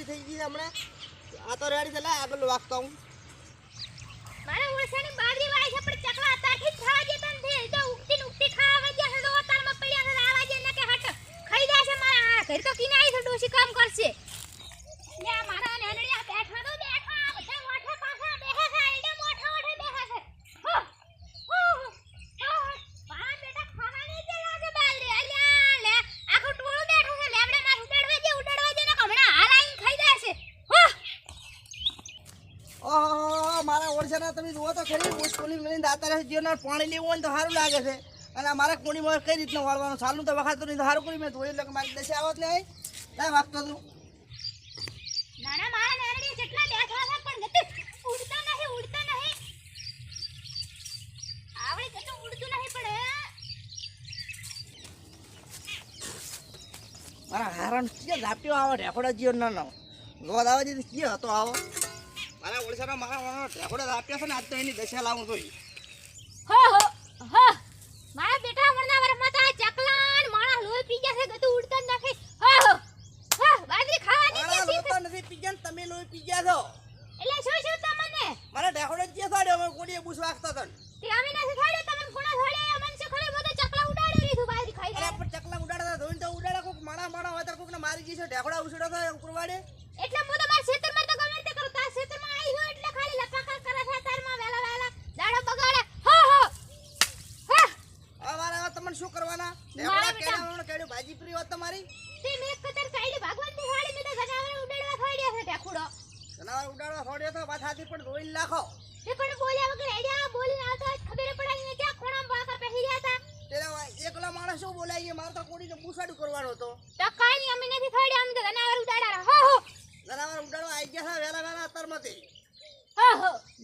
થઈ ગઈ હમણાં આ તો રેડી છે લે આગળ વાગતા હું મારા ઓળખાની બાદરી વાળી છે પણ ચકલા તાઠી ખાવા જેતા નથી તો ઉગતી ખાવા ગયા છે તો તારમાં પડ્યા છે આવા જે ને કે હટ ખાઈ જાય છે મારા આ ઘર તો કિનાઈ છે ડોસી કામ કરશે લે મારા નેનડિયા બેઠા તો બેઠા બધા મોઠે પાછા બેહે છે એડે મોઠે બેહે છે હો હો પા બેટા ખાવાની છે લાગે બાદરી અલ્યા લે આખું ટોળું બેઠું છે લેબડા માં ઉડાડવા જે ને હમણાં હાલ આઈને ખાઈ જાય છે હો ઓહો મારા ઓળખાના તમે જુઓ તો ખરી મુશ્કેલી મેં દાતા રહે જીવન પાણી લેવું હોય તો સારું લાગે છે અને મારા કોણીમાં કઈ રીતના વાળવાનું સારું તો વખાતું નહીં તો સારું કરી મેં ધોઈ એટલે મારી દશે આવત નહીં કાંઈ વાગતો તું નાના મારા નેરડી જેટલા બેઠા છે પણ ગતિ ઉડતા નહીં આવડે તો ઉડતું નહીં પડે મારા હારણ કે ઝાપ્યો આવે ઢેકોડા જીવન ના ગોદ આવે છે કે હતો આવો મારા ઓળખાના મારા ઢેકોડા ઝાપ્યા છે ને આજ તો એની દશા લાવું જોઈએ હો મારા બેટા હમણાં વરમાં તો આ ચકલા ને માણા લોહી પી ગયા છે ગતિ ઉડતા જ નથી હો બાજરી ખાવાની મારા છે લોતા નથી પીજા ને તમે લોહી પી ગયા છો એટલે શું તમને મારા ઢેકોડા જે સાડ્યો અમે કોડીએ બુસ વાગતા હતા તે અમે નથી ખાડ્યો તમને કોણા ખાડ્યો અમન છે ખરે બધે ચકલા ઉડાડી લીધું બાજરી ખાઈ અરે પણ ચકલા ઉડાડતા ધોઈને તો ઉડાડા કોક માણા હોય તો કોક ને મારી જઈશે ઢેકોડા ઉછળો થાય ઉપરવાડે એટલે હું તમારા ખેતરમાં તો ગમે તે કરું તાર ખેતરમાં આવી ગયો એટલે ખાલી લપાકા કરે છે તારમાં વેલા દાડો બગાડે હો અમારા તમને શું કરવાના ઢેકોડા કેડા કેડ્યું ભાજી પ્રી હોત તમારી તે મેં કતર સાઈડ ભગવાન ની વાડી મે તો જનાવર ઉડાડવા છોડ્યા છે ઢેકુડો જનાવર ઉડાડવા છોડ્યો તો પાછા હાથી પણ ધોઈને નાખો તે પણ બોલ્યા વગર આઈડિયા બોલીને આવતા ખબર પડાય ક્યાં ખોણામ બાકા પહેરી રહ્યા હતા તેરા એકલા માણસ શું બોલાય માર તો કોડીને બુસાડું કરવાનો હતો તો કાઈ નહીં અમે નથી છોડ્યા અમે તો જનાવર ઉડાડ્યા હો જનાવર ઉડાડવા આવી ગયા છે વેલા અત્તરમાંથી હો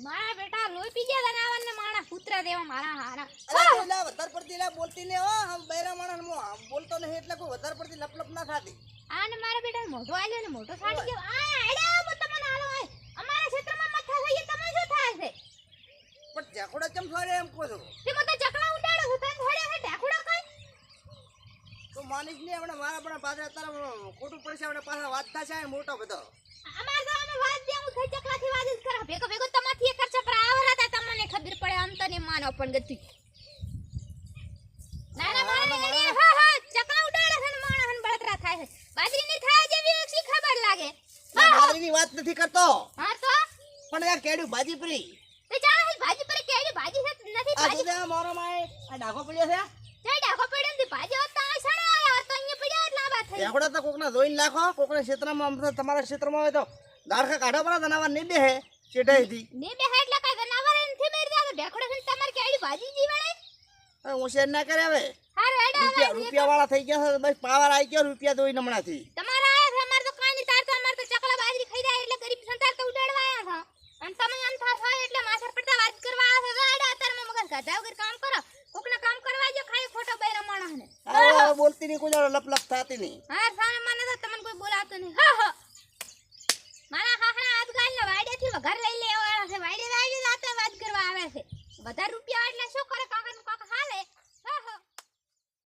મારા બેટા લોહી પી ગયા જનાવર ને માણા પુત્ર દેવા મારા હારા અરે પેલા વધારે પડતી લા બોલતી ને હો હમ બૈરા માણસ મો બોલતો નહીં એટલે કોઈ વધારે પડતી લપલપ ના થાતી આને મારા બેટા મોઢો આલ્યો ને મોઢો સાડી ગયો આ આડ્યા મત મને હાલો આય અમારા ક્ષેત્રમાં મથા થઈ તમે શું થાય છે પણ ઢેકોડા ચમ છોડે એમ કહો છો તે મત ચકલા ઉડાડો છો તને છોડ્યા છે ઢેકુડા કઈ તો માનીશ ને આપણે મારા પણ પાછા તારા ખોટું પડશે આપણે પાછા વાત થશે મોટો બધો અમાર તો અમે વાત દેવું થઈ ચકલાથી વાત જ કરા ભેગો તમાથી એક ચકરા આવરા તા તમને ખબર પડે આમ તને માનો પણ ગતિ ના મારા ચકલા ઉડાડે છે ને માણસ બળતરા થાય છે બાજરી ની થાય જેવી એક ખબર લાગે બાજરીની વાત નથી કરતો હા તો પણ યાર કેડ્યું ભાજી પ્રી તે જાણે ભાજી પર કેડી ભાજી છે નથી આ ભાજી જોદે મોરો માય આ ડાઘો પડ્યો છે તે ડાકો પડ્યો ને ભાજી હોતા આ સણા આયા તો અહીંયા પડ્યા એટલા બાત થઈ ઢેકોડા તો કોકના ધોઈને નાખો કોકના ક્ષેત્રમાં તમારા ક્ષેત્રમાં હોય તો દાડકા કાઢો પડે જનાવર નહીં બેહે ચેટાઈથી ને બે એટલે કઈ જનાવર નથી મેર દે ઢેકડો છે તમાર કેડી ભાજી જીવાડે હોશિયાર ના કરે હવે હાર એડા રૂપિયા વાળા થઈ ગયા છે બસ પાવર આવી ગયો રૂપિયા ધોઈને હમણાંથી તમારા આયા છે અમાર તો કાની તાર તો અમાર તો ચકલા બાજરી ખાઈ જાય એટલે ગરીબ સંતાર તો ઉડાડવા આયા છે અને તમે આમ થાય એટલે માથા પડતા વાત કરવા આવે છે એડા અત્યારમાં મગજ ગાધા વગર કામ કરો કોકના કામ કરવા જો ખાલી ખોટો બૈરા માણસને આ બોલતી નહીં કોઈ લપલપ થાતી નહીં હાર સામે મને તો તમને કોઈ બોલાવતો નહીં હા મારા હાહરા આજકાલના વાડેથી વઘાર લઈ લેવાના છે વાડે જાતે વાત કરવા આવે છે બધા રૂપિયા એટલે શું કરે કાકા હાલે